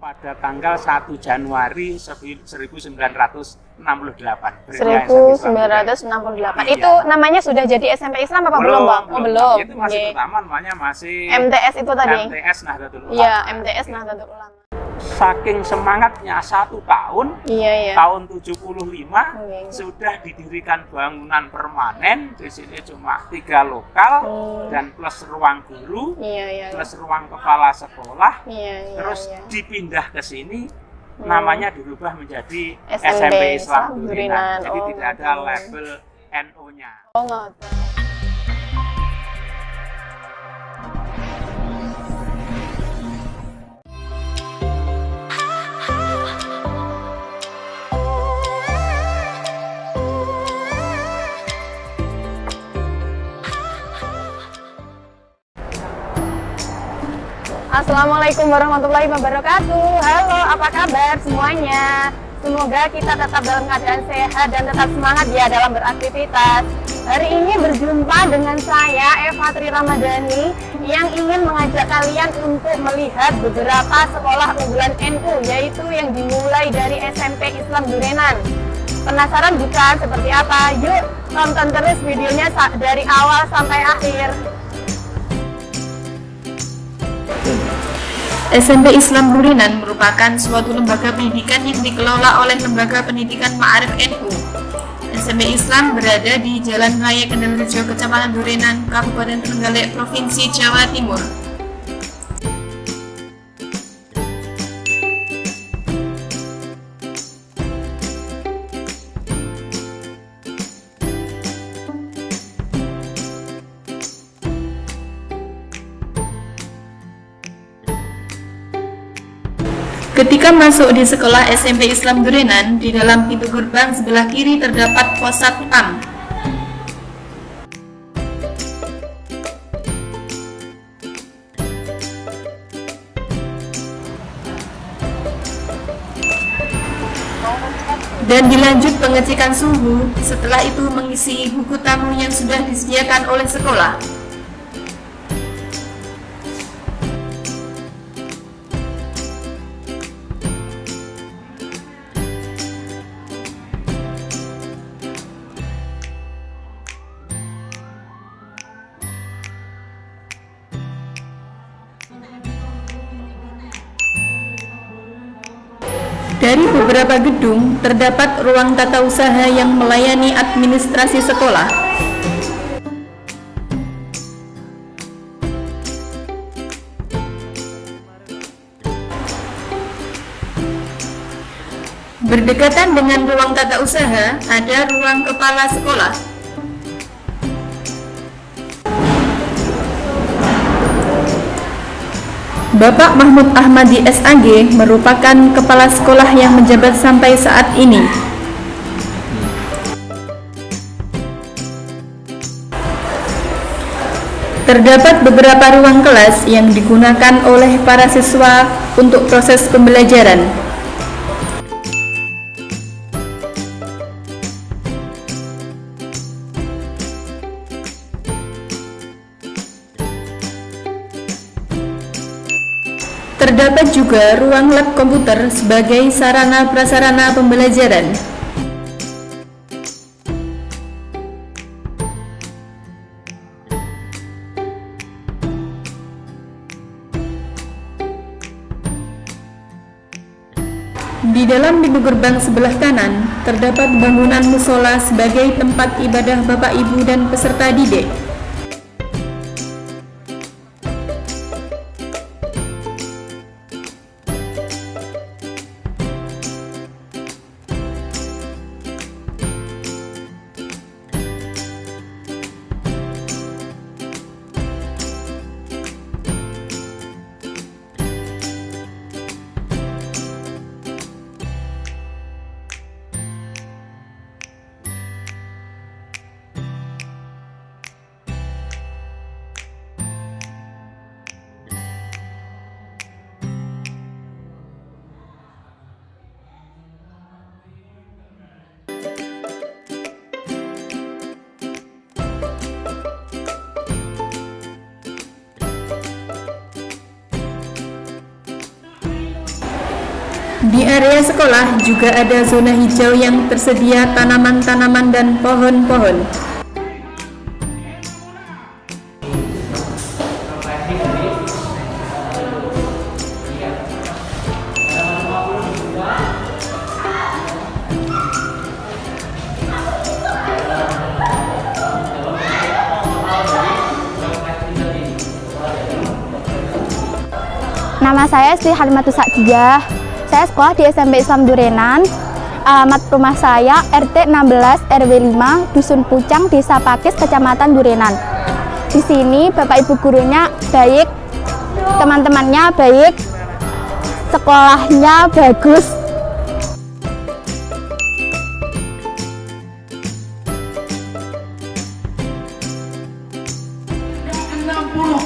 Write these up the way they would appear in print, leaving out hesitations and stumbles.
pada tanggal 1 Januari 1968. 1968. Itu namanya sudah jadi SMP Islam apa belum, Bang? Oh, belum. Itu masih pertama, namanya masih MTS itu tadi. MTS Nahdlatul Ulama. Iya, MTS Nahdlatul Ulama. Saking semangatnya 1 tahun, tahun 75 sudah didirikan bangunan permanen. Di sini cuma 3 lokal dan plus ruang guru, plus ruang kepala sekolah. Terus dipindah ke sini, namanya dirubah menjadi SMP Islam Durinan. Jadi tidak ada label NU-nya. Assalamualaikum warahmatullahi wabarakatuh. Halo, apa kabar semuanya? Semoga kita tetap dalam keadaan sehat dan tetap semangat ya dalam beraktivitas. Hari ini berjumpa dengan saya, Eva Tri Ramadhani, yang ingin mengajak kalian untuk melihat beberapa sekolah unggulan NU, yaitu yang dimulai dari SMP Islam Durinan. Penasaran bukan seperti apa? Yuk tonton terus videonya dari awal sampai akhir. SMP Islam Durinan merupakan suatu lembaga pendidikan yang dikelola oleh Lembaga Pendidikan Ma'arif NU. SMP Islam berada di Jalan Raya Kendalrejo, Kecamatan Durinan, Kabupaten Trenggalek, Provinsi Jawa Timur. Ketika masuk di sekolah SMP Islam Durinan, di dalam pintu gerbang sebelah kiri terdapat pos satpam. Dan dilanjut pengecekan suhu, setelah itu mengisi buku tamu yang sudah disediakan oleh sekolah. Dari beberapa gedung, terdapat ruang tata usaha yang melayani administrasi sekolah. Berdekatan dengan ruang tata usaha, ada ruang kepala sekolah. Bapak Mahmud Ahmadi SAG merupakan kepala sekolah yang menjabat sampai saat ini. Terdapat beberapa ruang kelas yang digunakan oleh para siswa untuk proses pembelajaran. Terdapat juga ruang lab komputer sebagai sarana prasarana pembelajaran. Di dalam pintu gerbang sebelah kanan terdapat bangunan musola sebagai tempat ibadah Bapak Ibu dan peserta didik. Di area sekolah juga ada zona hijau yang tersedia tanaman-tanaman dan pohon-pohon. Nama saya Sri Halimatus Sa'diyah. Saya sekolah di SMP Islam Durenan. Alamat rumah saya RT 16 RW 5 Dusun Pucang, Desa Pakis, Kecamatan Durenan. Di sini Bapak Ibu gurunya baik, teman-temannya baik, sekolahnya bagus.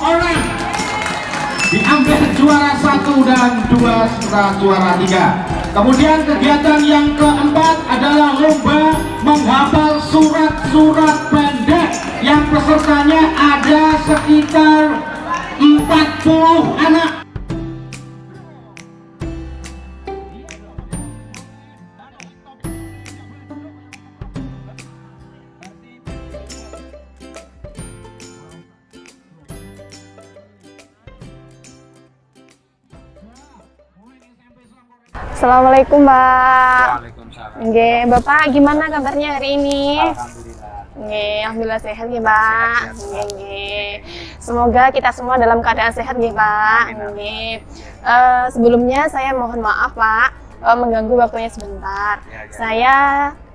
Orang diambil juara 1 dan 2 serta juara 3. Kemudian kegiatan yang keempat adalah lomba menghafal surat-surat pendek yang pesertanya ada sekitar 40 anak. Assalamualaikum, Mbak. Waalaikumsalam. Nggih, Bapak gimana kabarnya hari ini? Alhamdulillah. Nggih, alhamdulillah sehat nggih, Pak. Nggih, nggih. Semoga kita semua dalam keadaan sehat nggih, Pak. Nggih. Sebelumnya saya mohon maaf, Pak, mengganggu waktunya sebentar. Saya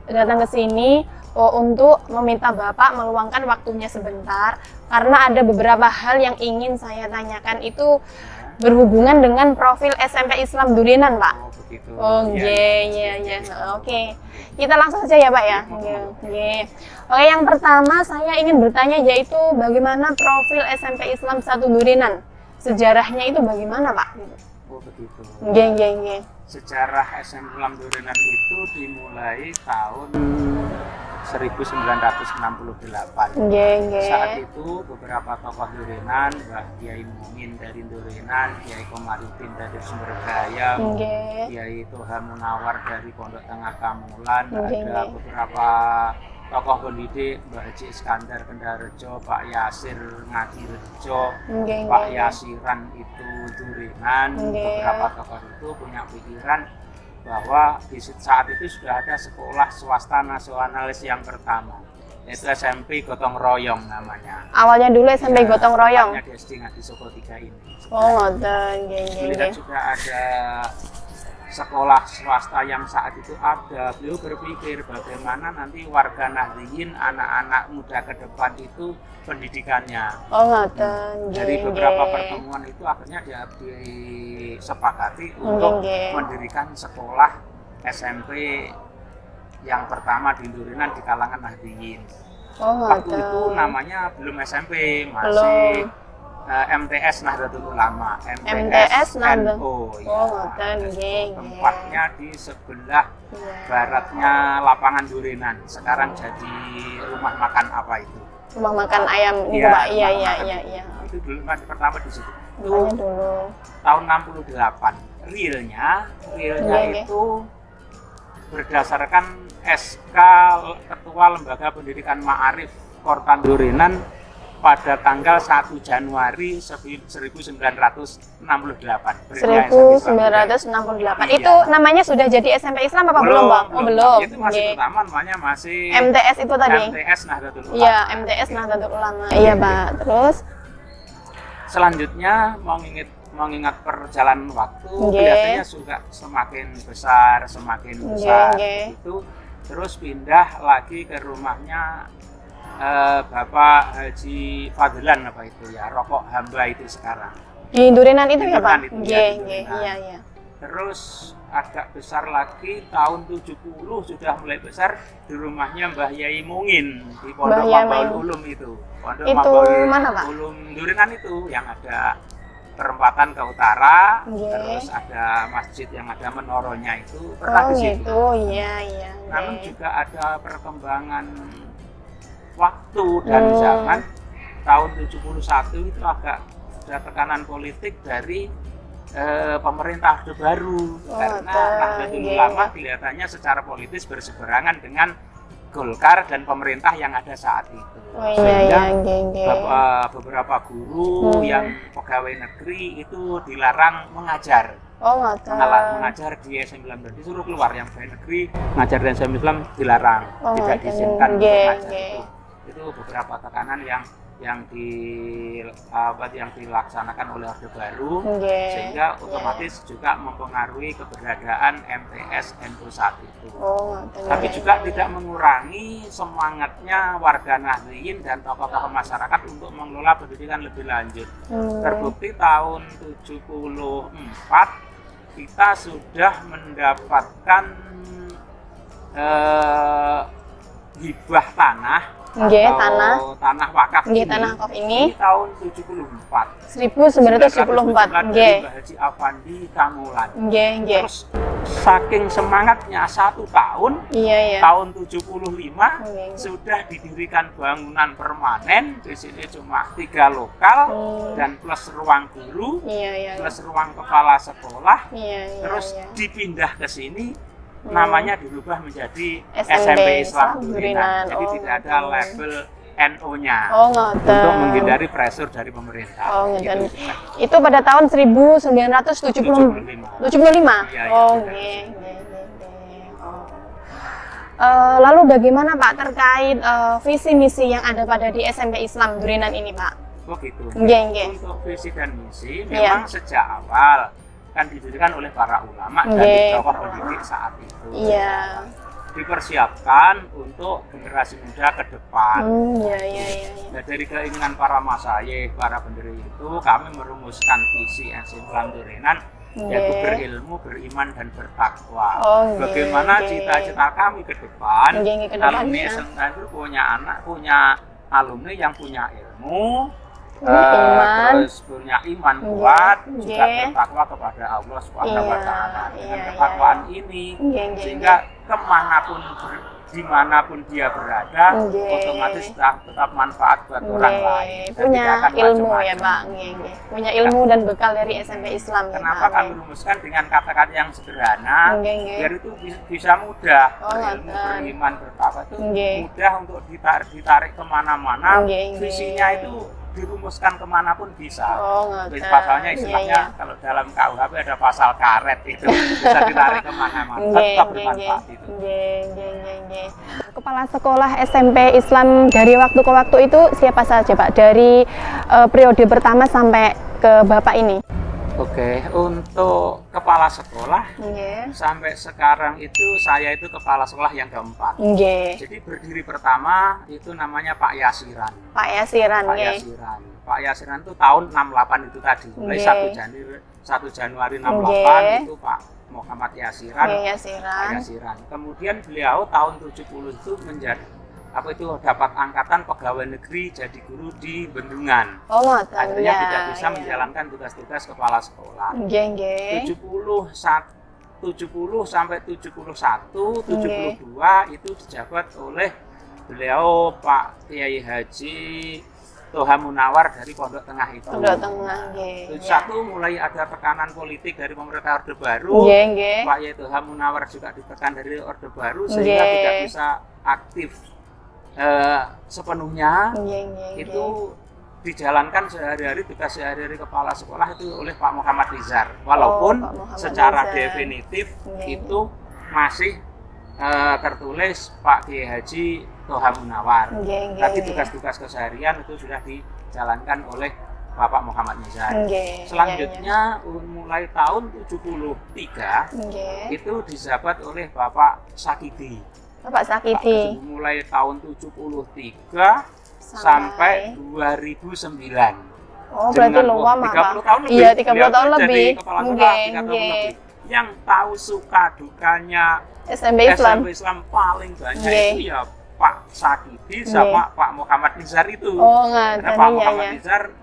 datang ke sini untuk meminta Bapak meluangkan waktunya sebentar karena ada beberapa hal yang ingin saya tanyakan itu berhubungan dengan profil SMP Islam Durenan, Pak. Oh, begitu. Oh, iya. Oke. Kita langsung saja ya, Pak ya. Oke. Oke, yang pertama saya ingin bertanya yaitu bagaimana profil SMP Islam 1 Durenan? Sejarahnya itu bagaimana, Pak? Oh, begitu. Nggih. Sejarah SMP Islam Durenan itu dimulai tahun 1968. Nggih. Saat itu beberapa tokoh Durenan, Mbah Kiai Mungin dari Durenan, Kiai Komarudin dari Sumberjaya, Kiai Toha Munawar dari Pondok Tengah Kamulan, ada beberapa tokoh pendidik, Mbah Haji Iskandar Kendarejo, Pak Yasir Ngadirejo, Pak Yasiran itu Durenan. Beberapa tokoh itu punya pikiran bahwa di saat itu sudah ada sekolah swasta nasionalis yang pertama, yaitu SMP Gotong Royong namanya. Awalnya dulu SMP Gotong Royong. Di SD Ngadi Soko 3 ini. Oh, ngoten. Kemudian juga ada sekolah swasta yang saat itu ada. Beliau berpikir bagaimana nanti warga Nahdliyin, anak-anak muda ke depan itu pendidikannya. Oh, ngoten. Dari beberapa pertemuan itu akhirnya disepakati untuk mendirikan sekolah SMP yang pertama di Durenan di kalangan Nahdliyin. Oh, waktu itu namanya belum SMP, masih MTS Nahdlatul Ulama, MTS NU. Tempatnya di sebelah baratnya lapangan Durenan. Sekarang jadi rumah makan apa itu? Rumah makan ayam itu, Pak. Iya. Itu dulu pertama di situ. Dulu tahun 68. Realnya itu berdasarkan SK Ketua Lembaga Pendidikan Ma'arif Kortan Durenan pada tanggal 1 Januari 1968. 1968. Itu namanya sudah jadi SMP Islam apa belum, Bang? Oh, belum. Itu masih pertama namanya masih MTS itu tadi. MTS Nahdlatul Ulama. Iya, MTS Nahdlatul Ulama. Iya, Pak. Terus selanjutnya mengingat perjalanan waktu, kelihatannya juga semakin besar itu. Terus pindah lagi ke rumahnya Bapak Haji Fadlan apa itu ya, rokok hamba itu sekarang. Di Durenan itu ya, Pak? Iya. Terus agak besar lagi tahun 70 sudah mulai besar di rumahnya Mbah Yai Mungin di Pondok Mambaul Ulum itu. Pondok itu mana, Pak? Ulum Durenan itu yang ada perempatan ke utara, terus ada masjid yang ada menoronya itu pernah di situ. Iya. Namun juga ada perkembangan waktu dan zaman tahun 71 itu agak ada tekanan politik dari pemerintah Orde Baru karena Nahdlatul Ulama kelihatannya secara politis berseberangan dengan Golkar dan pemerintah yang ada saat itu. Sehingga beberapa guru yang pegawai negeri itu dilarang mengajar. Mengajar di SM Islam, disuruh keluar. Yang pegawai negeri mengajar di SM Islam dilarang, tidak diizinkan untuk mengajar itu. Itu beberapa tekanan yang dilaksanakan oleh Orde Baru, sehingga otomatis juga mempengaruhi keberadaan MTS NU saat itu. Tapi juga tidak mengurangi semangatnya warga Nahdliyin dan tokoh-tokoh masyarakat untuk mengelola pendidikan lebih lanjut. Terbukti tahun 74 kita sudah mendapatkan hibah tanah tanah wakaf ini tahun 1974 dari Haji Afandi Kamulan. Terus saking semangatnya 1 tahun, tahun 75 sudah didirikan bangunan permanen. Di sini cuma 3 lokal dan plus ruang guru, plus ruang kepala sekolah. Terus dipindah ke sini. Namanya dirubah menjadi SMP Islam Durinan. Jadi tidak ada label NO-nya untuk menghindari pressure dari pemerintah. Itu pada tahun 1975. Lalu bagaimana Pak terkait visi misi yang ada pada di SMP Islam Durinan ini, Pak? Begitu. Untuk visi dan misi memang sejak awal kan didirikan oleh para ulama dan tokoh pendidik saat itu. Dipersiapkan untuk generasi muda ke depan. Nah, dari keinginan para masyayikh, para pendiri itu, kami merumuskan visi SM Islam Durinan, yaitu berilmu, beriman, dan bertakwa. Bagaimana cita-cita kami ke depan? Alumni SM itu punya alumni yang punya ilmu, terus punya iman kuat, juga bertakwa kepada Allah Subhanahu wa Ta'ala. Dengan ketakwaan ini, sehingga dimanapun dia berada, otomatis tetap manfaat buat orang lain. Punya ilmu ya Pak, punya ilmu dan bekal dari SMP Islam. Kenapa kami rumuskan dengan kata-kata yang sederhana, biar itu bisa mudah. Ilmu, beriman, bertakwa itu mudah untuk ditarik kemana-mana. Visinya itu dirumuskan kemanapun bisa. Pasalnya istilahnya kalau dalam KUHP ada pasal karet itu bisa ditarik kemana-mana, tetap bermanfaat itu. Kepala sekolah SMP Islam dari waktu ke waktu itu siapa saja Pak? Dari periode pertama sampai ke Bapak ini? Oke, untuk kepala sekolah sampai sekarang itu saya itu kepala sekolah yang keempat. Jadi berdiri pertama itu namanya Pak Yasiran. Pak Yasiran. Pak Yasiran itu tahun 68 itu tadi. Mulai 1 Januari 68 itu Pak Muhammad Yasiran. Pak Yasiran. Kemudian beliau tahun 70 itu dapat angkatan pegawai negeri jadi guru di Bendungan. Akhirnya tidak bisa menjalankan tugas-tugas kepala sekolah. 70 sampai 71, 72 itu dijabat oleh beliau Pak Kiai Haji Toha Munawar dari Pondok Tengah itu. Mulai ada tekanan politik dari pemerintah Orde Baru. Pak Kiai Toha Munawar juga ditekan dari Orde Baru sehingga tidak bisa aktif sepenuhnya. Itu dijalankan sehari-hari, tugas sehari-hari kepala sekolah itu oleh Pak Muhammad Nizar. Walaupun secara definitif itu masih tertulis Pak Kiai Haji Toha Munawar. Tapi tugas-tugas keseharian itu sudah dijalankan oleh Bapak Muhammad Nizar. Selanjutnya mulai tahun 73 itu dijabat oleh Bapak Sakidi. Mulai tahun 73 sampai 2009. Berarti lama Pak. 30 tahun lebih. Iya, 30 tahun lebih. Kepala sekolah 30 tahun lebih. Yang tahu suka dukanya SMP Islam paling banyak itu ya Pak Sakidi sama Pak Muhammad Nizar itu. Karena Pak Muhammad Nizar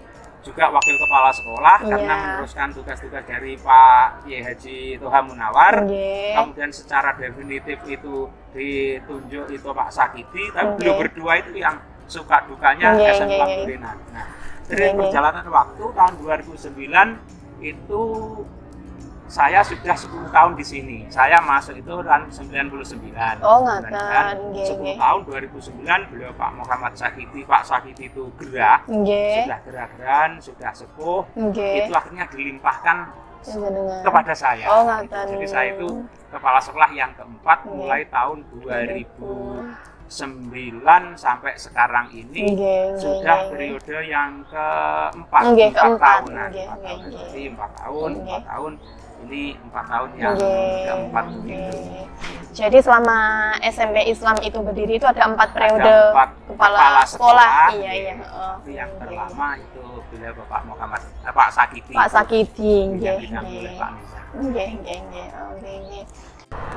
juga wakil kepala sekolah karena meneruskan tugas-tugas dari Pak Kiai Haji Toha Munawar. Kemudian secara definitif itu ditunjuk itu Pak Sakidi, tapi beliau berdua itu yang suka dukanya SM Islam Durinan. Nah, dari perjalanan waktu tahun 2009 itu saya sudah 10 tahun di sini. Saya masuk itu tahun 99. Oh, ngaten. 10 tahun 2009 beliau Pak Muhammad Sakiti, Pak Sakiti itu gerah. Sudah gerah-gerahan, sudah sepuh. Itu akhirnya dilimpahkan kepada saya. Oh, ngaten. Jadi saya itu kepala sekolah yang keempat mulai tahun 2009 sampai sekarang ini sudah periode yang keempat, 4 tahunan. 4 tahun, ini 4 tahun yang keempat begitu. Jadi selama SMP Islam itu berdiri itu ada 4 periode kepala sekolah. Iya. Yang terlama itu beliau Bapak Muhammad Pak Sakiti. Pak Sakiti, nggih.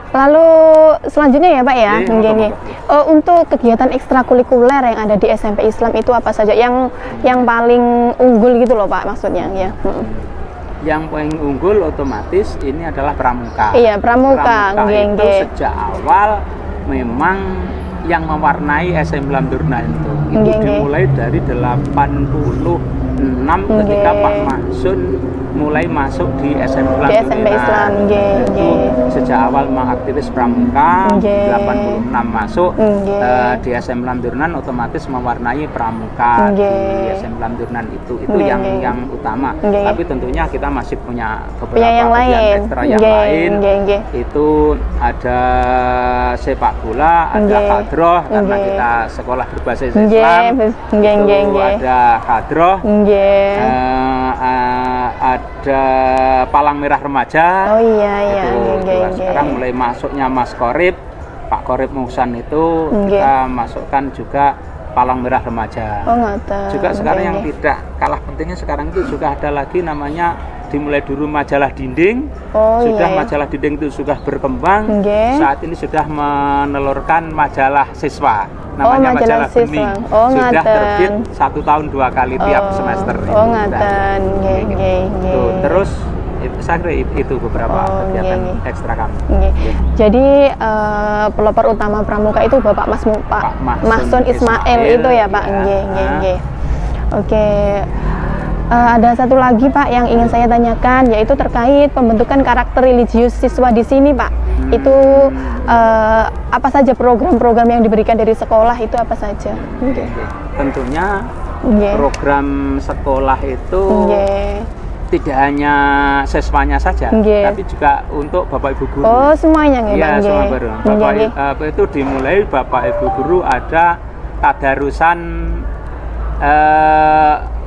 Lalu selanjutnya ya Pak ya, untuk kegiatan ekstrakurikuler yang ada di SMP Islam itu apa saja yang paling unggul gitu loh Pak maksudnya ya? Yang paling unggul otomatis ini adalah pramuka. Iya, pramuka itu sejak awal memang yang mewarnai SM Islam Durnan itu dimulai dari 86 ketika Pak Mahsun mulai masuk di SMP Islam. Itu sejak awal mengaktivis pramuka, 86 masuk di SMP Islam Durnan otomatis mewarnai pramuka di SMP Islam Durnan itu yang utama. Tapi tentunya kita masih punya beberapa kegiatan ekstra yang lain. Itu ada sepak bola, ada kadroh karena kita sekolah berbasis Islam. Itu ada kadroh. Ada palang merah remaja. Oh iya. Sekarang mulai masuknya Mas Korib, Pak Korib Muhsan itu kita masukkan juga palang merah remaja. Juga sekarang yang tidak kalah pentingnya sekarang itu juga ada lagi namanya dimulai dulu majalah dinding. Majalah dinding itu sudah berkembang. Saat ini sudah menelurkan majalah siswa. Namanya majalah bening. Sudah terbit 1 tahun 2 kali tiap semester. Terus saya kira itu beberapa kegiatan ekstra kami. Jadi pelopor utama pramuka itu Bapak Mahsun Ismail itu ya Pak. Oke. Ada satu lagi Pak yang ingin saya tanyakan, yaitu terkait pembentukan karakter religius siswa di sini Pak. Itu apa saja program-program yang diberikan dari sekolah itu apa saja? Tentunya program sekolah itu tidak hanya siswanya saja, tapi juga untuk Bapak Ibu guru. Oh, semuanya ya, Pak? Semua baru. Bapak itu dimulai Bapak Ibu guru ada tadarusan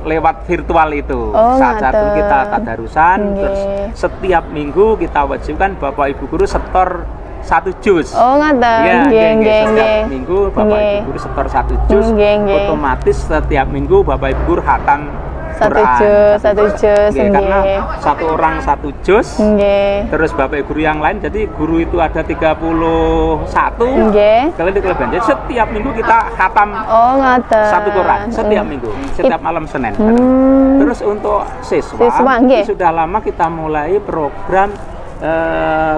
lewat virtual itu. Saat satu kita tadarusan, terus setiap minggu kita wajibkan Bapak Ibu guru setor 1 juz. Setiap minggu Bapak Ibu guru setor 1 juz. Otomatis setiap minggu Bapak Ibu guru khatam satu juz. Karena satu orang 1 juz. Terus Bapak Ibu guru yang lain, jadi guru itu ada 31. Kelebihan. Jadi setiap minggu kita khatam 1 Quran setiap minggu, setiap malam Senin. Terus untuk siswa sudah lama kita mulai program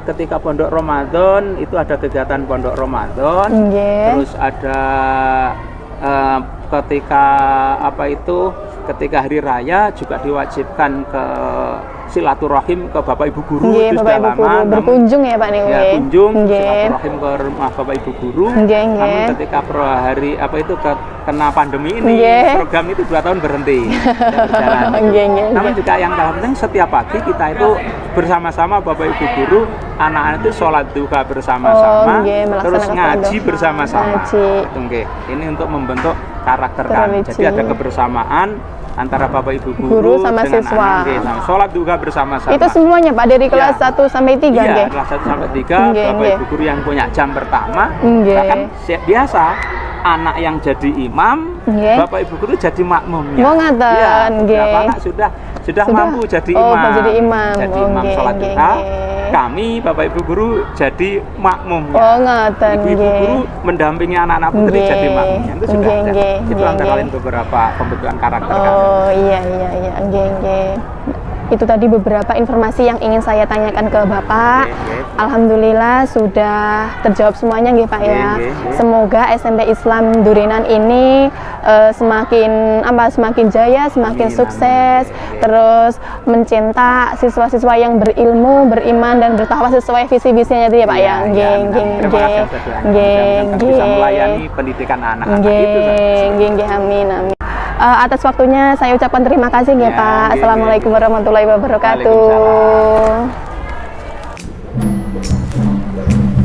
ketika pondok Ramadan itu ada kegiatan pondok Ramadan. Terus ada ketika hari raya juga diwajibkan ke silaturahim ke Bapak Ibu guru. Itu sudah lama berkunjung ya Pak nih. Kunjung silaturahim ke rumah Bapak Ibu guru. Namun ketika kena pandemi ini program itu 2 tahun berhenti berjalan. Namun juga yang penting setiap pagi kita itu bersama-sama Bapak Ibu guru, anak-anak itu sholat duha bersama-sama, terus ngaji bersama-sama. Ini untuk membentuk karakter kami. Jadi ada kebersamaan antara Bapak Ibu guru sama dengan siswa. Anak, sholat juga bersama-sama. Itu semuanya Pak dari kelas 1 sampai 3 Iya, kelas 1 sampai 3 Bapak Ibu guru yang punya jam pertama. Bahkan biasa anak yang jadi imam, Bapak Ibu guru jadi makmumnya. Beberapa anak sudah mampu jadi imam. Jadi imam sholat duha. Kami Bapak Ibu guru jadi makmumnya. Ibu-ibu guru mendampingi anak-anak putri jadi makmumnya. Itu sudah ada. Itu antara lain beberapa pembentukan karakter kami. Itu tadi beberapa informasi yang ingin saya tanyakan ke Bapak. Alhamdulillah sudah terjawab semuanya nggih Pak ya. Semoga SMP Islam Durenan ini semakin jaya, semakin sukses, terus mencetak siswa-siswa yang berilmu, beriman dan bertakwa sesuai visi-visinya itu ya Pak ya. Bisa melayani pendidikan anak-anak itu. Amin. Atas waktunya saya ucapkan terima kasih ya Pak. Assalamualaikum warahmatullahi wabarakatuh.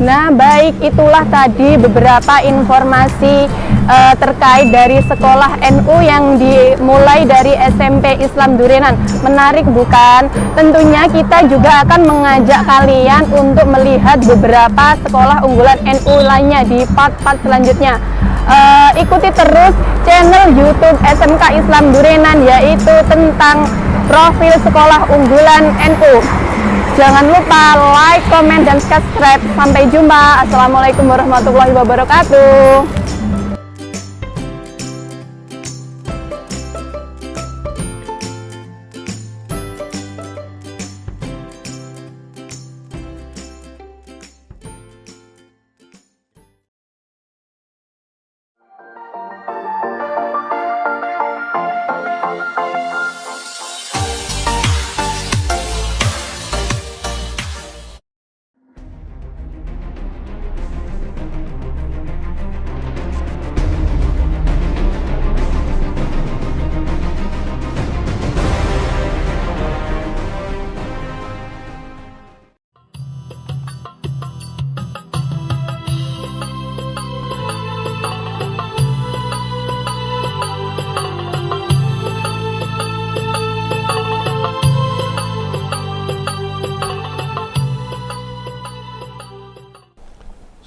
Nah baik, itulah tadi beberapa informasi terkait dari sekolah NU yang dimulai dari SMP Islam Durenan. Menarik bukan? Tentunya kita juga akan mengajak kalian untuk melihat beberapa sekolah unggulan NU lainnya di part-part selanjutnya. Ikuti terus channel YouTube SMK Islam Durenan, yaitu tentang profil sekolah unggulan NU. Jangan lupa like, komen, dan subscribe. Sampai jumpa. Assalamualaikum warahmatullahi wabarakatuh.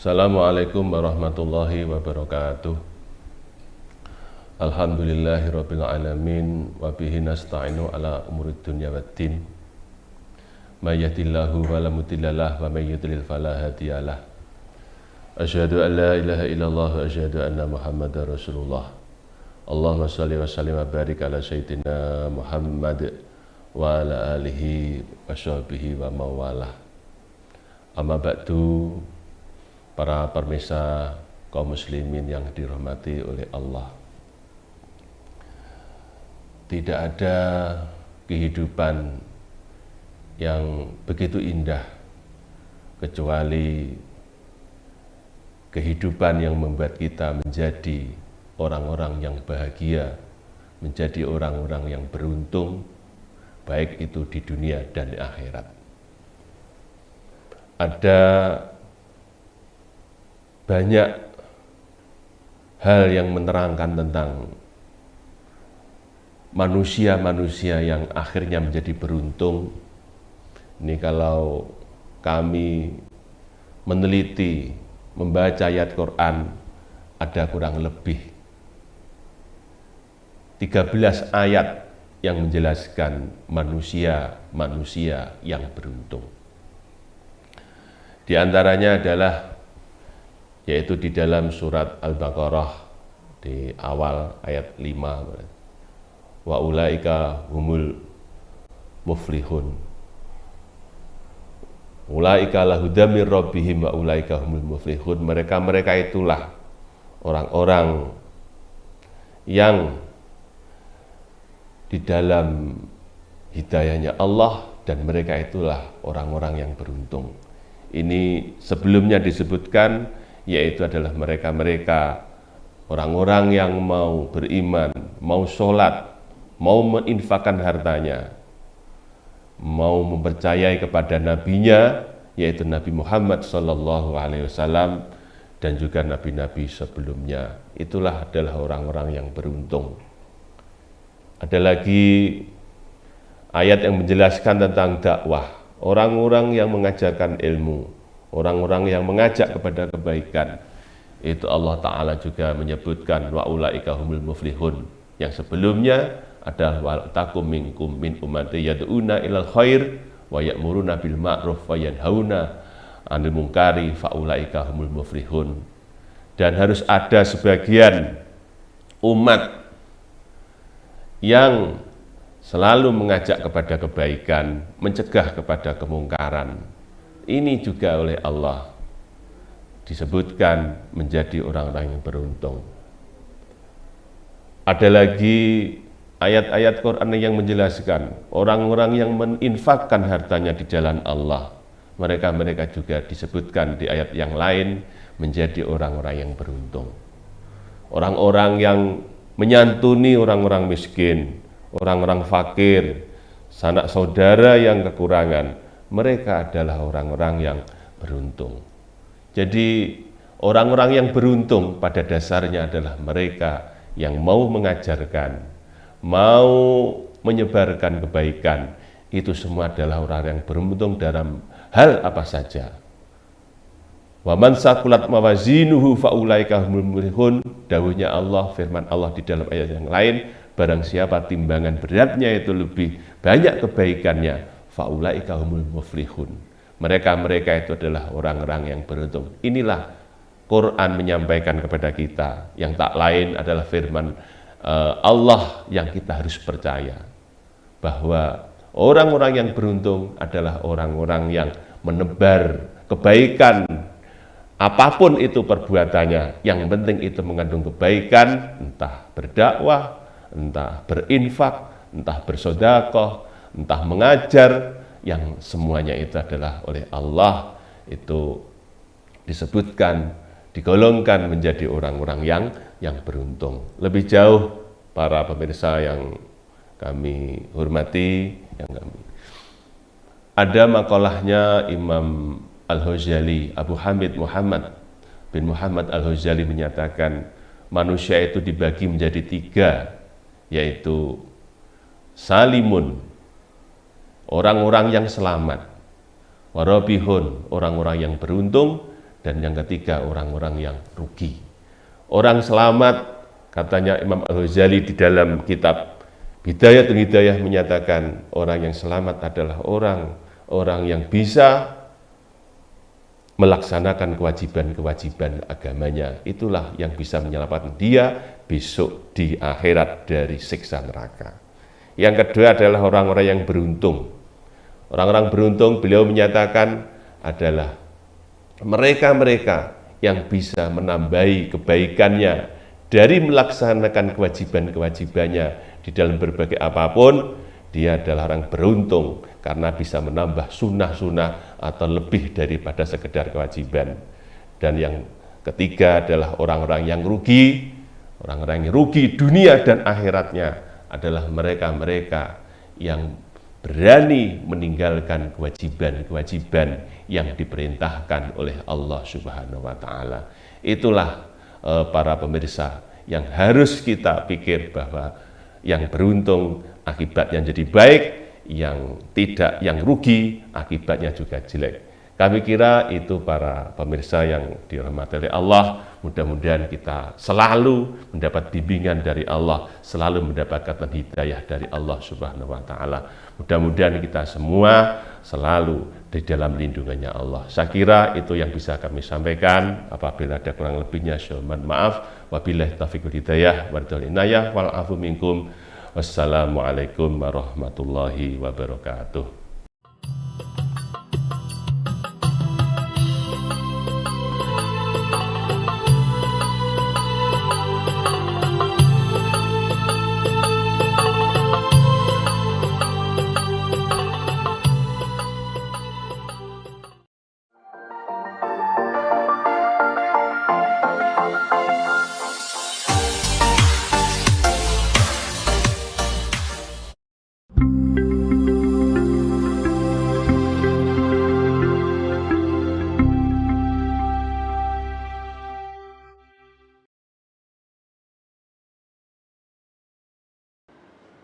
Assalamualaikum warahmatullahi wabarakatuh. Alhamdulillahirabbil alamin wa bihi nasta'inu ala umurid dunya waddin. May yahdihillahu fala mudhillalah wa may yudlil fala hadiyalah. Asyhadu an la ilaha illallah wa asyhadu anna Muhammadar Rasulullah. Allahumma shalli wa sallim wa barik ala sayyidina Muhammad wa ala alihi wa sahbihi wa mawalah. Amma ba'du. Para pemirsa kaum muslimin yang dirahmati oleh Allah, tidak ada kehidupan yang begitu indah kecuali kehidupan yang membuat kita menjadi orang-orang yang bahagia, menjadi orang-orang yang beruntung, baik itu di dunia dan di akhirat. Ada banyak hal yang menerangkan tentang manusia-manusia yang akhirnya menjadi beruntung. Ini kalau kami meneliti, membaca ayat Quran, ada kurang lebih 13 ayat yang menjelaskan manusia-manusia yang beruntung. Di antaranya adalah yaitu di dalam surat Al-Baqarah di awal ayat 5, wa ulaika humul muflihun, ulaika lahudam mir rabbihim wa ulaika humul muflihun. Mereka itulah orang-orang yang di dalam hidayahnya Allah, dan mereka itulah orang-orang yang beruntung. Ini sebelumnya disebutkan, yaitu adalah mereka-mereka orang-orang yang mau beriman, mau sholat, mau menginfakkan hartanya, mau mempercayai kepada nabinya, yaitu Nabi Muhammad SAW, dan juga nabi-nabi sebelumnya. Itulah adalah orang-orang yang beruntung. Ada lagi ayat yang menjelaskan tentang dakwah, orang-orang yang mengajarkan ilmu, orang-orang yang mengajak kepada kebaikan. Itu Allah Ta'ala juga menyebutkan wa ulaika humul muflihun. Yang sebelumnya adalah wa takum minkum min ummati yad'una ilal khair wa ya'muruna bil ma'ruf wa yanhauna 'anil munkari fa ulaika humul muflihun. Dan harus ada sebagian umat yang selalu mengajak kepada kebaikan, mencegah kepada kemungkaran. Ini juga oleh Allah disebutkan menjadi orang-orang yang beruntung. Ada lagi ayat-ayat Quran yang menjelaskan orang-orang yang menginfakkan hartanya di jalan Allah. Mereka juga disebutkan di ayat yang lain menjadi orang-orang yang beruntung. Orang-orang yang menyantuni orang-orang miskin, orang-orang fakir, sanak saudara yang kekurangan, mereka adalah orang-orang yang beruntung. Jadi orang-orang yang beruntung pada dasarnya adalah mereka yang mau mengajarkan, mau menyebarkan kebaikan. Itu semua adalah orang yang beruntung dalam hal apa saja. Wa man saqulat mawazinuhu faulaika humul muflihun. Dawuhnya Allah, firman Allah di dalam ayat yang lain, barang siapa timbangan beratnya itu lebih banyak kebaikannya, faulaika humul muflihun. Mereka itu adalah orang-orang yang beruntung. Inilah Quran menyampaikan kepada kita, yang tak lain adalah firman Allah yang kita harus percaya bahwa orang-orang yang beruntung adalah orang-orang yang menebar kebaikan. Apapun itu perbuatannya, yang penting itu mengandung kebaikan, entah berdakwah, entah berinfak, entah bersedekah, entah mengajar, yang semuanya itu adalah oleh Allah itu disebutkan, digolongkan menjadi orang-orang yang beruntung. Lebih jauh para pemirsa yang kami hormati, ada makalahnya Imam Al-Ghazali, Abu Hamid Muhammad bin Muhammad Al-Ghazali menyatakan manusia itu dibagi menjadi 3, yaitu salimun, orang-orang yang selamat, warabihun, orang-orang yang beruntung, dan yang ketiga orang-orang yang rugi. Orang selamat, katanya Imam Al-Ghazali di dalam kitab Bidayatul Hidayah menyatakan orang yang selamat adalah orang yang bisa melaksanakan kewajiban-kewajiban agamanya. Itulah yang bisa menyelamatkan dia besok di akhirat dari siksa neraka. Yang kedua adalah orang-orang yang beruntung. Orang-orang beruntung, beliau menyatakan, adalah mereka-mereka yang bisa menambahi kebaikannya dari melaksanakan kewajiban-kewajibannya di dalam berbagai apapun. Dia adalah orang beruntung karena bisa menambah sunnah-sunnah atau lebih daripada sekedar kewajiban. Dan yang ketiga adalah orang-orang yang rugi. Orang-orang yang rugi dunia dan akhiratnya adalah mereka-mereka yang berani meninggalkan kewajiban-kewajiban yang diperintahkan oleh Allah Subhanahu wa Ta'ala. Itulah para pemirsa yang harus kita pikir, bahwa yang beruntung akibatnya jadi baik, yang rugi akibatnya juga jelek. Kami kira itu para pemirsa yang dirahmati oleh Allah. Mudah-mudahan kita selalu mendapat bimbingan dari Allah, selalu mendapatkan hidayah dari Allah Subhanahu wa Ta'ala. Mudah-mudahan kita semua selalu di dalam lindungannya Allah. Saya kira itu yang bisa kami sampaikan. Apabila ada kurang lebihnya, mohon maaf. Wabillahi taufiq wal hidayah wal inayah wal afu minkum. Wassalamualaikum warahmatullahi wabarakatuh.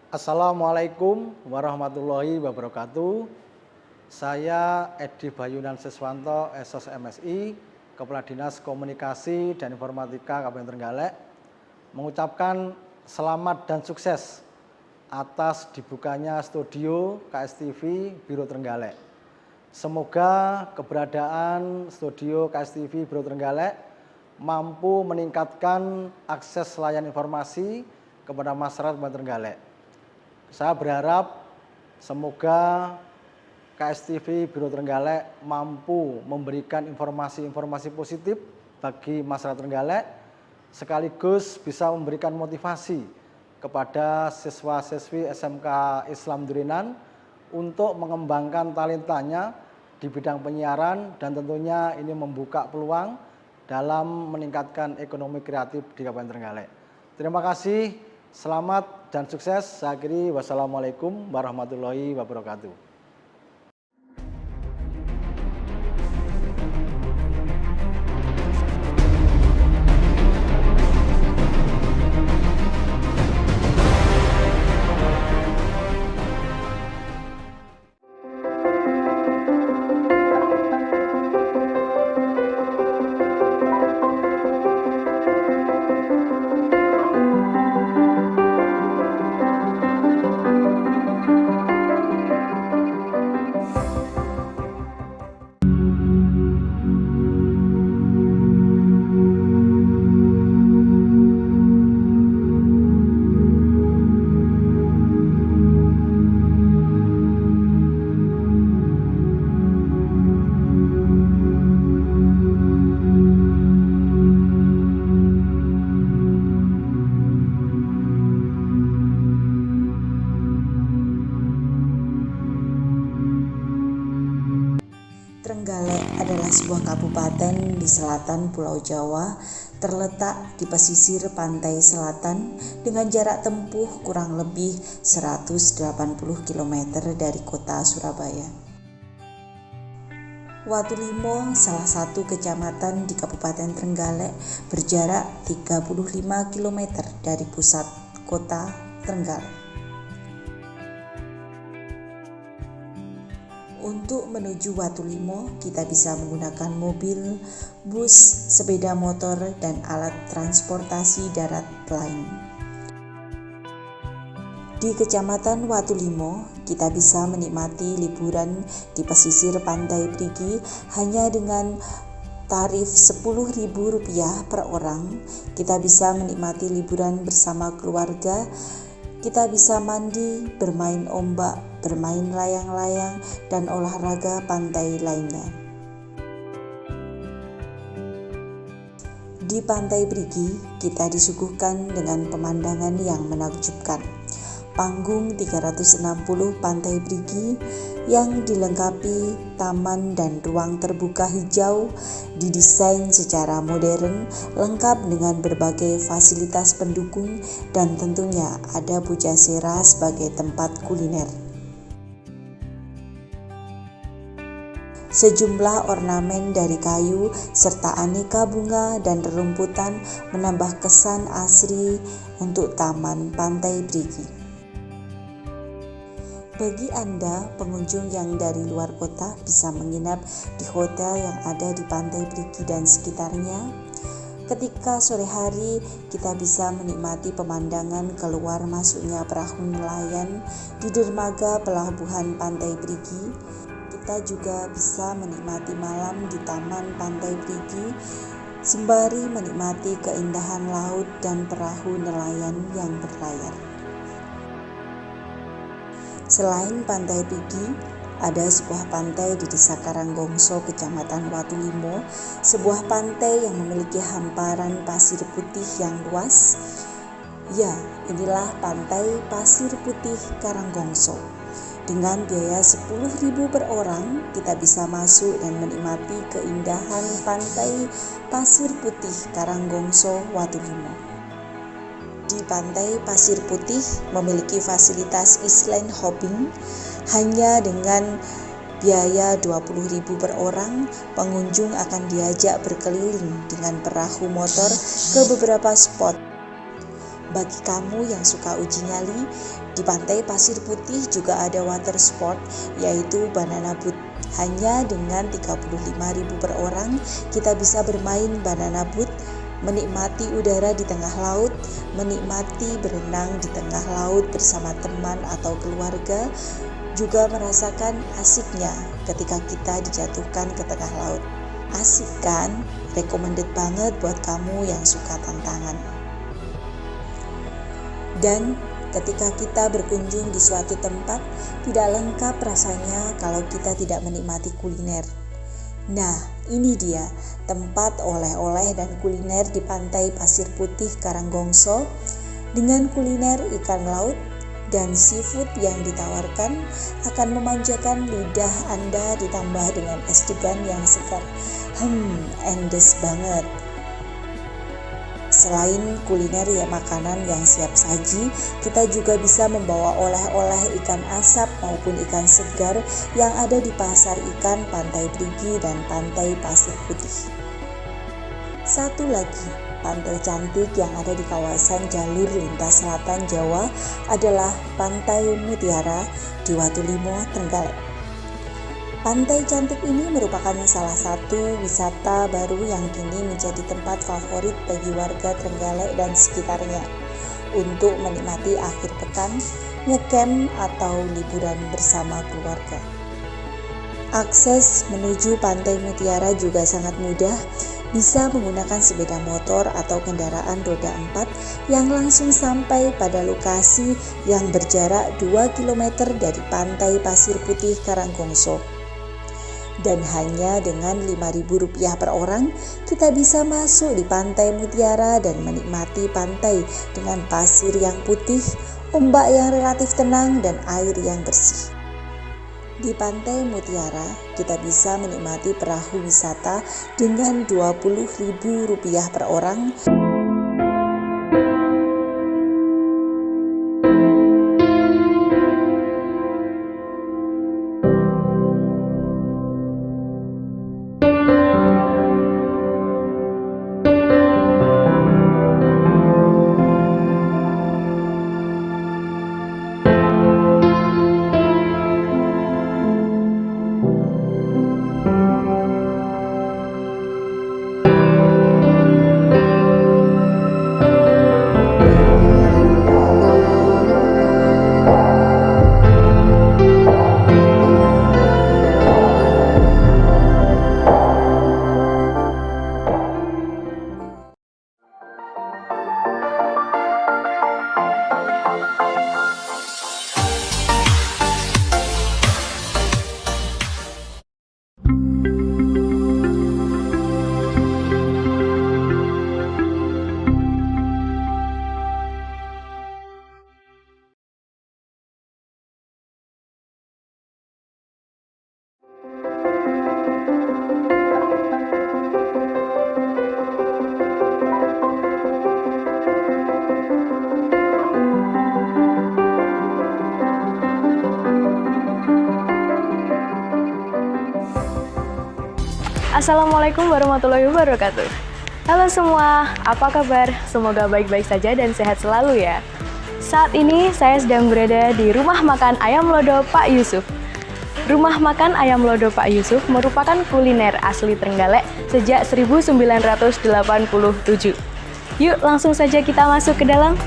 Assalamualaikum warahmatullahi wabarakatuh. Saya Edi Bayunan Siswanto, SOS MSI, Kepala Dinas Komunikasi dan Informatika Kabupaten Trenggalek, mengucapkan selamat dan sukses atas dibukanya studio KSTV Biro Trenggalek. Semoga keberadaan studio KSTV Biro Trenggalek mampu meningkatkan akses layanan informasi kepada masyarakat Kabupaten Trenggalek. Saya berharap semoga KSTV Biro Trenggalek mampu memberikan informasi-informasi positif bagi masyarakat Trenggalek, sekaligus bisa memberikan motivasi kepada siswa-siswi SMK Islam Durenan untuk mengembangkan talentanya di bidang penyiaran, dan tentunya ini membuka peluang dalam meningkatkan ekonomi kreatif di Kabupaten Trenggalek. Terima kasih, selamat dan sukses. Saya akhiri, wassalamualaikum warahmatullahi wabarakatuh. Trenggalek adalah sebuah kabupaten di selatan Pulau Jawa, terletak di pesisir pantai selatan dengan jarak tempuh kurang lebih 180 km dari kota Surabaya. Watulimo, salah satu kecamatan di Kabupaten Trenggalek, berjarak 35 km dari pusat kota Trenggalek. Untuk menuju Watulimo, kita bisa menggunakan mobil, bus, sepeda motor, dan alat transportasi darat lain. Di Kecamatan Watulimo, kita bisa menikmati liburan di pesisir Pantai Prigi hanya dengan tarif Rp10.000 per orang. Kita bisa menikmati liburan bersama keluarga. Kita bisa mandi, bermain ombak, bermain layang-layang, dan olahraga pantai lainnya. Di Pantai Prigi, kita disuguhkan dengan pemandangan yang menakjubkan. Panggung 360 Pantai Prigi yang dilengkapi taman dan ruang terbuka hijau, didesain secara modern, lengkap dengan berbagai fasilitas pendukung, dan tentunya ada Pujasera sebagai tempat kuliner. Sejumlah ornamen dari kayu serta aneka bunga dan rerumputan menambah kesan asri untuk Taman Pantai Prigi. Bagi Anda, pengunjung yang dari luar kota bisa menginap di hotel yang ada di Pantai Prigi dan sekitarnya. Ketika sore hari, kita bisa menikmati pemandangan keluar masuknya perahu nelayan di dermaga pelabuhan Pantai Prigi. Kita juga bisa menikmati malam di Taman Pantai Prigi, sembari menikmati keindahan laut dan perahu nelayan yang berlayar. Selain Pantai Prigi, ada sebuah pantai di Desa Karanggongso, Kecamatan Watulimo, sebuah pantai yang memiliki hamparan pasir putih yang luas. Ya, inilah Pantai Pasir Putih Karanggongso. Dengan biaya Rp10.000 per orang, kita bisa masuk dan menikmati keindahan Pantai Pasir Putih Karanggongso, Watulimo. Di Pantai Pasir Putih memiliki fasilitas island hopping. Hanya dengan biaya Rp20.000 per orang, pengunjung akan diajak berkeliling dengan perahu motor ke beberapa spot. Bagi kamu yang suka uji nyali, di Pantai Pasir Putih juga ada water sport, yaitu banana boat. Hanya dengan Rp35.000 per orang, kita bisa bermain banana boat, menikmati udara di tengah laut, menikmati berenang di tengah laut bersama teman atau keluarga, juga merasakan asiknya ketika kita dijatuhkan ke tengah laut. Asik kan? Recommended banget buat kamu yang suka tantangan. Dan ketika kita berkunjung di suatu tempat, tidak lengkap rasanya kalau kita tidak menikmati kuliner. Nah, ini dia tempat oleh-oleh dan kuliner di pantai Pasir Putih Karanggongso dengan kuliner ikan laut dan seafood yang ditawarkan akan memanjakan lidah Anda ditambah dengan es degan yang segar. Endes banget. Selain kuliner ya makanan yang siap saji, kita juga bisa membawa oleh-oleh ikan asap maupun ikan segar yang ada di pasar ikan Pantai Brigi dan Pantai Pasir Putih. Satu lagi, pantai cantik yang ada di kawasan jalur lintas selatan Jawa adalah Pantai Mutiara di Watulimo, Trenggalek. Pantai cantik ini merupakan salah satu wisata baru yang kini menjadi tempat favorit bagi warga Trenggalek dan sekitarnya untuk menikmati akhir pekan, ngecamp atau liburan bersama keluarga. Akses menuju Pantai Mutiara juga sangat mudah, bisa menggunakan sepeda motor atau kendaraan roda 4 yang langsung sampai pada lokasi yang berjarak 2 km dari Pantai Pasir Putih Karanggongso. Dan hanya dengan Rp5.000 per orang, kita bisa masuk di Pantai Mutiara dan menikmati pantai dengan pasir yang putih, ombak yang relatif tenang, dan air yang bersih. Di Pantai Mutiara, kita bisa menikmati perahu wisata dengan Rp20.000 per orang. Assalamualaikum warahmatullahi wabarakatuh. Halo semua, apa kabar? Semoga baik-baik saja dan sehat selalu ya. Saat ini saya sedang berada di Rumah Makan Ayam Lodo Pak Yusuf. Rumah Makan Ayam Lodo Pak Yusuf merupakan kuliner asli Trenggalek sejak 1987. Yuk langsung saja kita masuk ke dalam.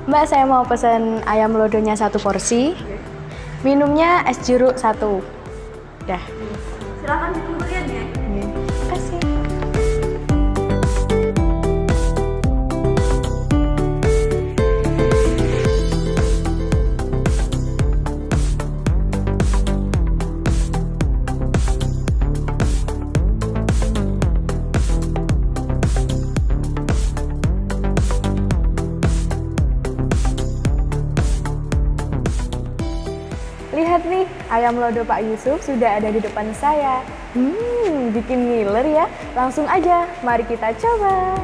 Mbak, saya mau pesan ayam lodonya 1 porsi, minumnya es jeruk 1. Dah. Silakan ditungguin ya. Terima kasih. Lihat nih, ayam lodo Pak Yusuf sudah ada di depan saya. Bikin ngiler ya. Langsung aja, mari kita coba.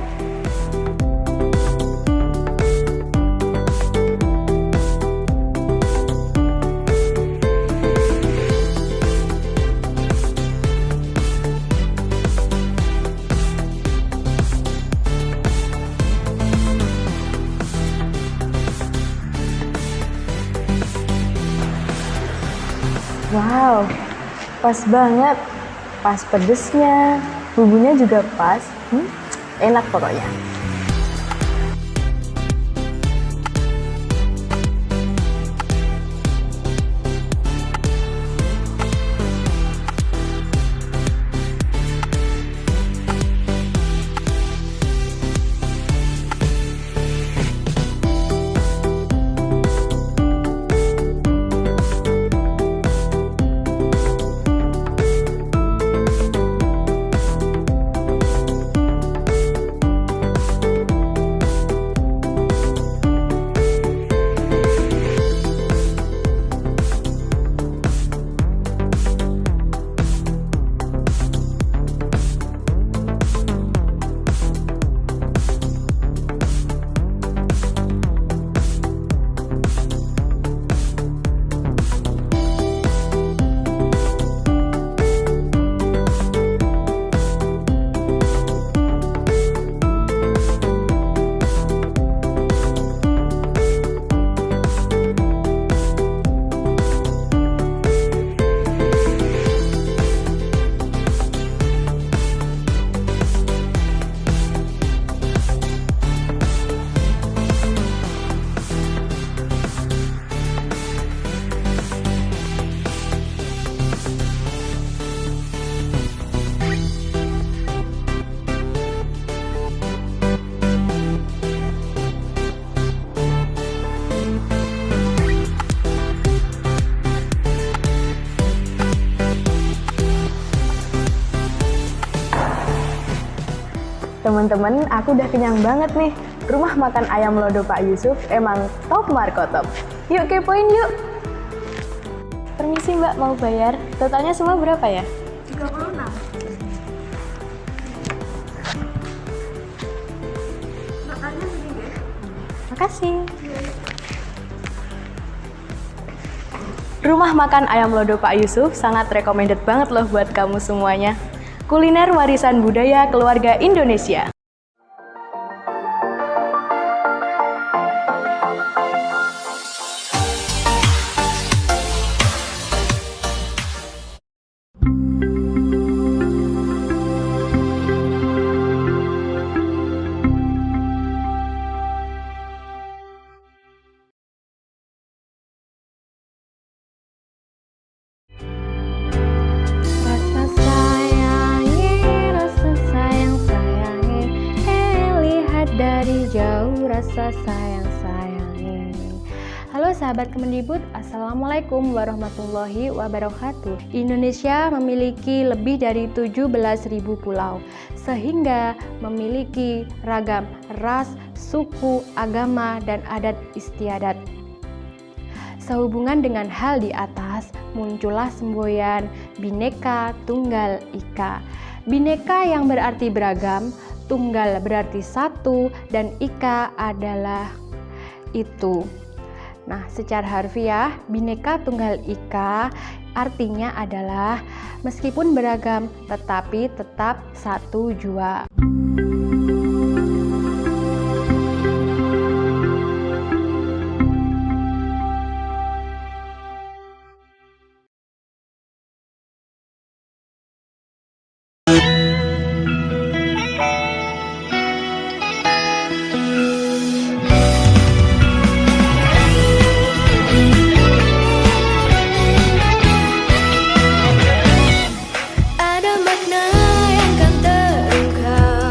Wow, pas banget. Pas pedesnya, bumbunya juga pas. Enak pokoknya. Teman-teman, aku udah kenyang banget nih. Rumah makan ayam lodo Pak Yusuf emang top markotop. Yuk kepoin yuk. Permisi Mbak, mau bayar. Totalnya semua berapa ya? 36. Totalnya segini deh. Makasih. Rumah makan ayam lodo Pak Yusuf sangat recommended banget loh buat kamu semuanya. Kuliner warisan budaya keluarga Indonesia. Rasa sayang-sayangi. Halo sahabat Kemendikbud, Assalamualaikum warahmatullahi wabarakatuh. Indonesia memiliki lebih dari 17.000 pulau, sehingga memiliki ragam ras, suku, agama, dan adat istiadat. Sehubungan dengan hal di atas, muncullah semboyan Bhinneka Tunggal Ika. Bhinneka yang berarti beragam, tunggal berarti satu, dan ika adalah itu. Nah, secara harfiah, Bhinneka Tunggal Ika artinya adalah meskipun beragam, tetapi tetap satu jua. Ada makna yang kan terungkap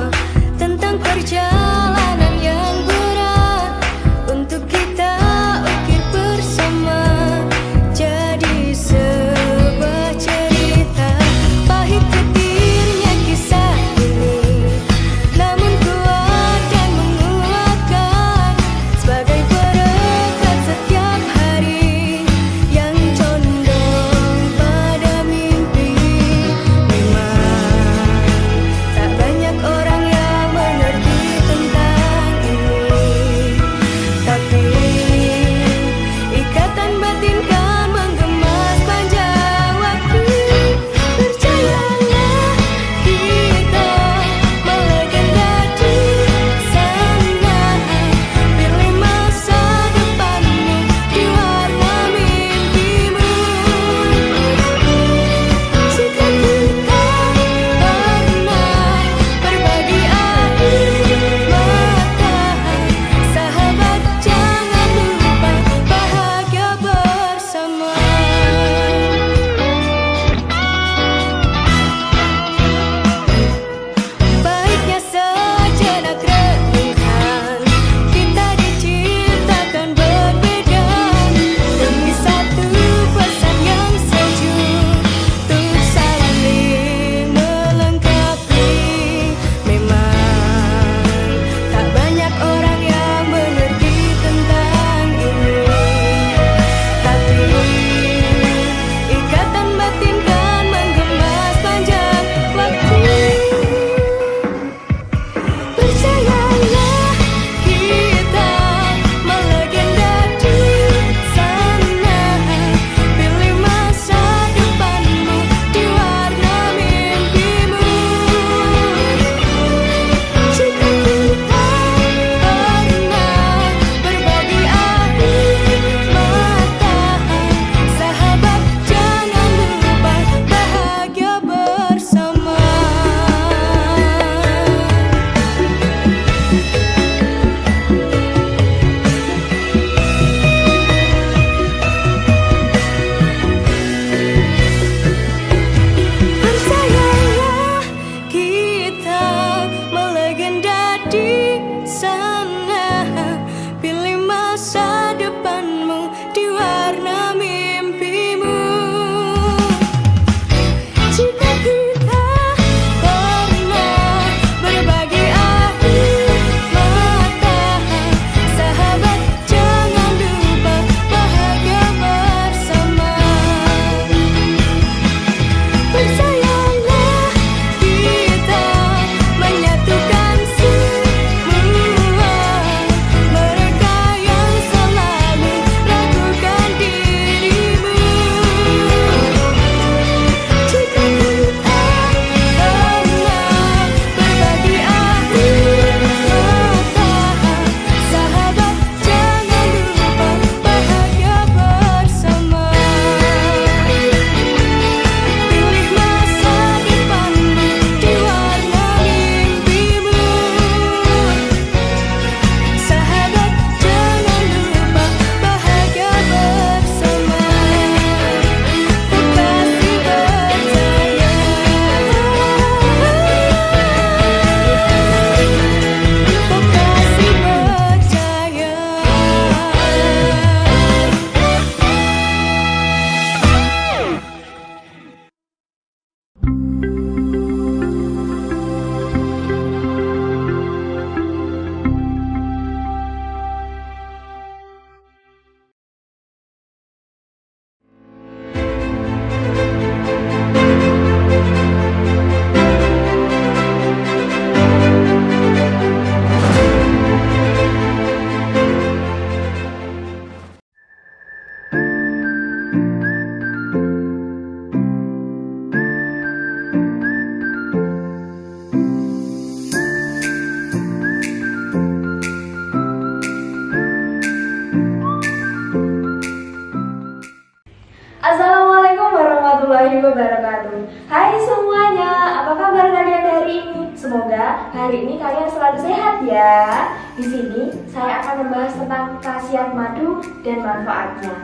Assalamualaikum warahmatullahi wabarakatuh. Hai semuanya, apa kabar kalian hari ini? Semoga hari ini kalian selalu sehat ya. Di sini saya akan membahas tentang khasiat madu dan manfaatnya.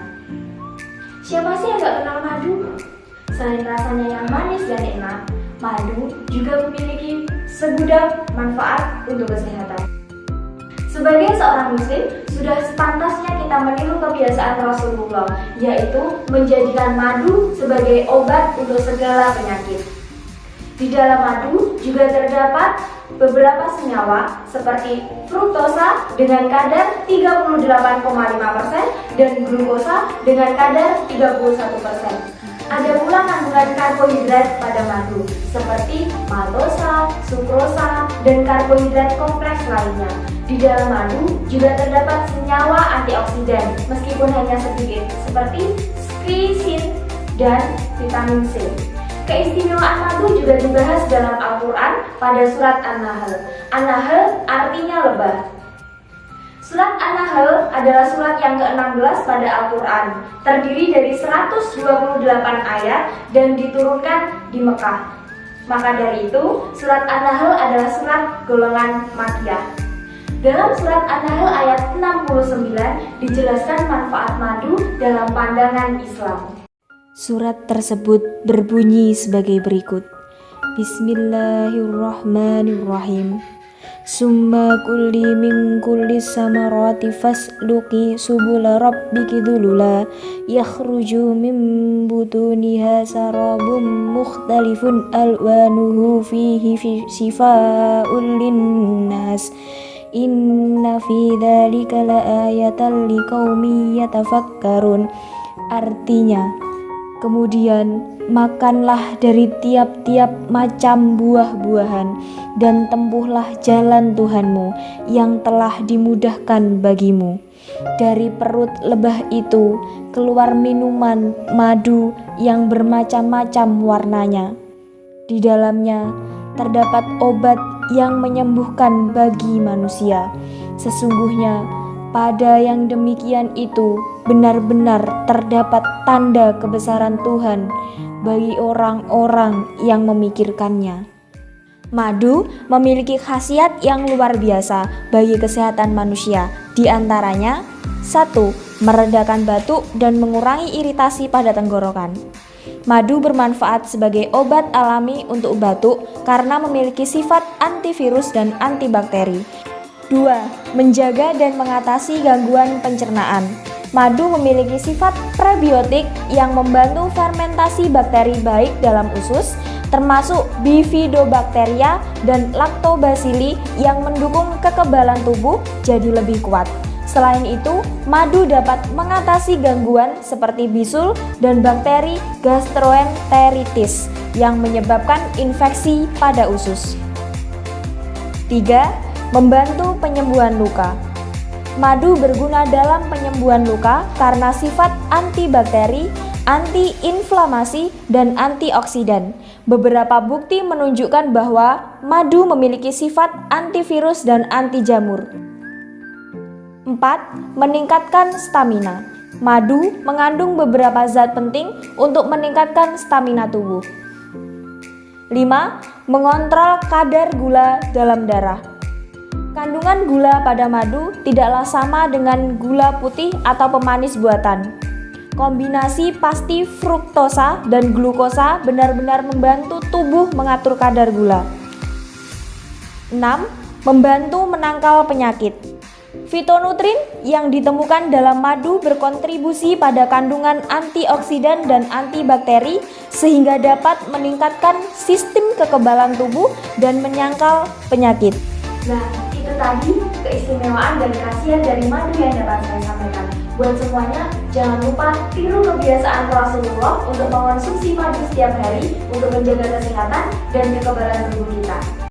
Siapa sih yang gak kenal madu? Selain rasanya yang manis dan enak, madu juga memiliki segudang manfaat untuk kesehatan. Sebagai seorang muslim, sudah sepantasnya kita meniru kebiasaan Rasulullah, yaitu menjadikan madu sebagai obat untuk segala penyakit. Di dalam madu juga terdapat beberapa senyawa seperti fruktosa dengan kadar 38,5% dan glukosa dengan kadar 31%. Ada pula kandungan karbohidrat pada madu seperti maltosa, sukrosa, dan karbohidrat kompleks lainnya. Di dalam madu juga terdapat senyawa antioksidan meskipun hanya sedikit seperti sklisin dan vitamin C. Keistimewaan madu juga dibahas dalam Al-Quran pada surat An-Nahl. An-Nahl artinya lebah. Surat An-Nahl adalah surat yang ke-16 pada Al-Quran, terdiri dari 128 ayat dan diturunkan di Mekah. Maka dari itu, surat An-Nahl adalah surat golongan Makkiyah. Dalam surat An-Nahl ayat 69 dijelaskan manfaat madu dalam pandangan Islam. Surat tersebut berbunyi sebagai berikut. Bismillahirrahmanirrahim. Summa kulli min kulli samarati fasluki subula rabbiki dhulula yakhruju min butuniha sarabun mukhtalifun alwanuhu fihi shifaa'un linnas inna fi dhalika laayatan liqaumin yatafakkarun. Artinya, kemudian makanlah dari tiap-tiap macam buah-buahan dan tempuhlah jalan Tuhanmu yang telah dimudahkan bagimu. Dari perut lebah itu keluar minuman madu yang bermacam-macam warnanya. Di dalamnya terdapat obat yang menyembuhkan bagi manusia. Sesungguhnya pada yang demikian itu benar-benar terdapat tanda kebesaran Tuhan bagi orang-orang yang memikirkannya. Madu memiliki khasiat yang luar biasa bagi kesehatan manusia. Di antaranya, 1. Meredakan batuk dan mengurangi iritasi pada tenggorokan. Madu bermanfaat sebagai obat alami untuk batuk karena memiliki sifat antivirus dan antibakteri. 2. Menjaga dan mengatasi gangguan pencernaan. Madu memiliki sifat prebiotik yang membantu fermentasi bakteri baik dalam usus, termasuk Bifidobacteria dan Lactobacilli yang mendukung kekebalan tubuh jadi lebih kuat. Selain itu, madu dapat mengatasi gangguan seperti bisul dan bakteri gastroenteritis yang menyebabkan infeksi pada usus. 3. Membantu penyembuhan luka. Madu berguna dalam penyembuhan luka karena sifat antibakteri, antiinflamasi, dan antioksidan. Beberapa bukti menunjukkan bahwa madu memiliki sifat antivirus dan anti jamur. 4. Meningkatkan stamina. Madu mengandung beberapa zat penting untuk meningkatkan stamina tubuh. 5. Mengontrol kadar gula dalam darah. Kandungan gula pada madu tidaklah sama dengan gula putih atau pemanis buatan. Kombinasi pasti fruktosa dan glukosa benar-benar membantu tubuh mengatur kadar gula. 6. Membantu menangkal penyakit. Fitonutrin yang ditemukan dalam madu berkontribusi pada kandungan antioksidan dan antibakteri sehingga dapat meningkatkan sistem kekebalan tubuh dan menyangkal penyakit. Nah, itu tadi keistimewaan dan khasiat dari madu yang dapat saya sampaikan. Buat semuanya, jangan lupa tiru kebiasaan Rasulullah untuk mengonsumsi madu setiap hari untuk menjaga kesehatan dan kekebalan tubuh kita.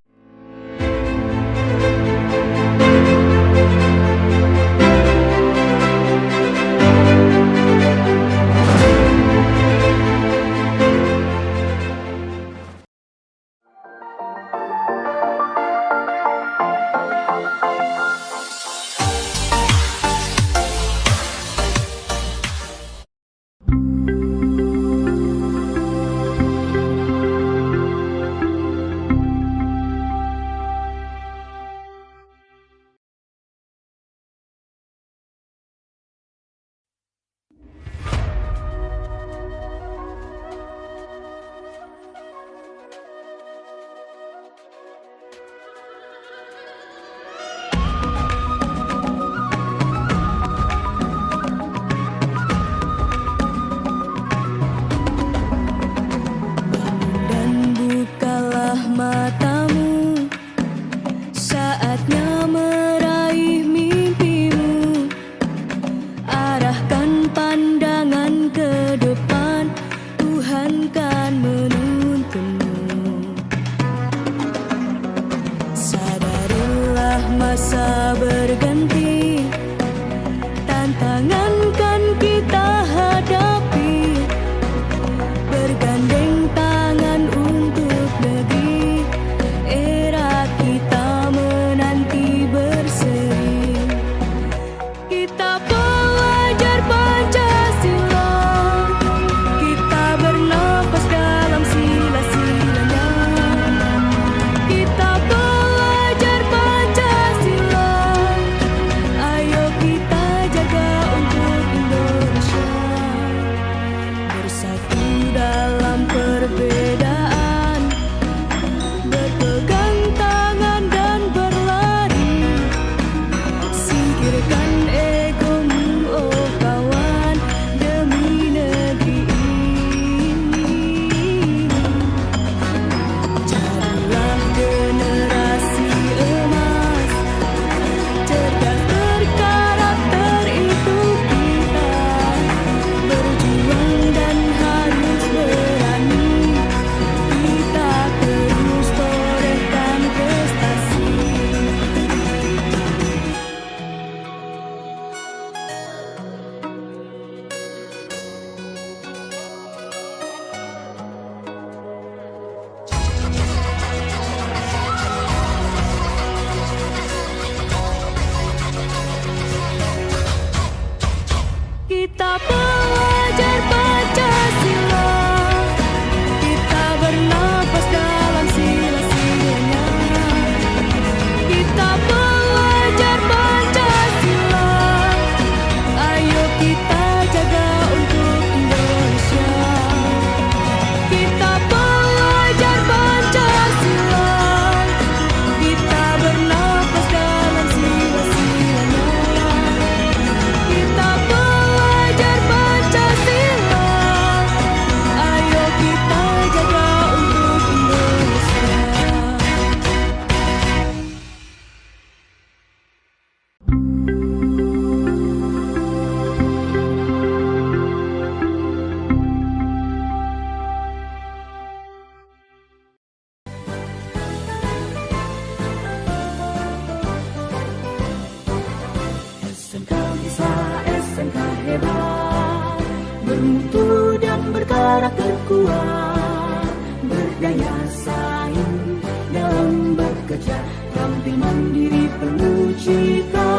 bergerak terkuat, berdaya saing dalam bekerja, tampil mandiri penuh cita.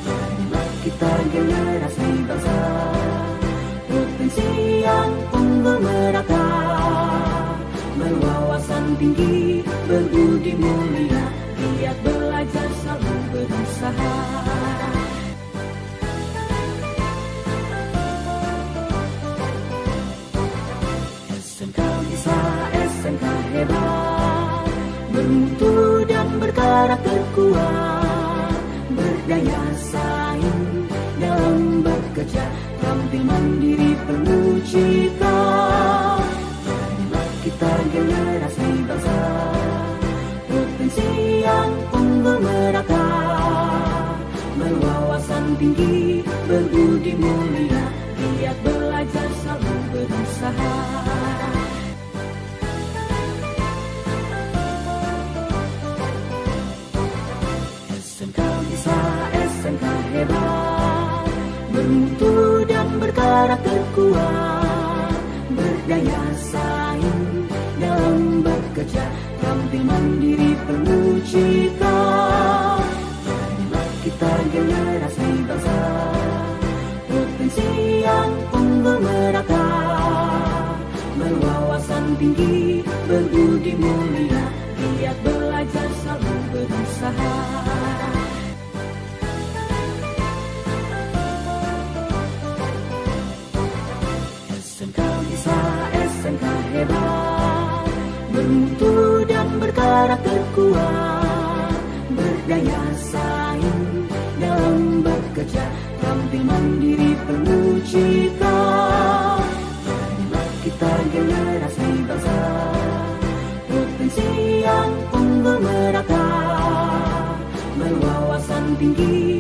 Jadilah kita generasi bangsa, potensi yang unggul merata, berwawasan tinggi, berbudi mulia, giat belajar selalu berusaha. SMK bisa, SMK hebat, bermutu dan berkarakter kuat, berdaya saing dalam bekerja, tampil mandiri penuh cita. Jadilah kita generasi bangsa, potensi yang unggul merata, berwawasan tinggi, berbudi mulia, giat belajar selalu berusaha. SMK bisa, SMK hebat, bermutu dan berkarakter kuat, berdaya saing dalam bekerja, tampil mandiri penuh cita. Jadilah kita generasi bangsa, potensi yang unggul merata, berwawasan tinggi, berbudi mulia, giat belajar selalu berusaha. SMK bisa, SMK hebat, bermutu dan berkarakter kuat, berdaya saing dalam bekerja, tampil mandiri penuh cita. Jadilah kita generasi bangsa, potensi yang unggul merata, berwawasan tinggi,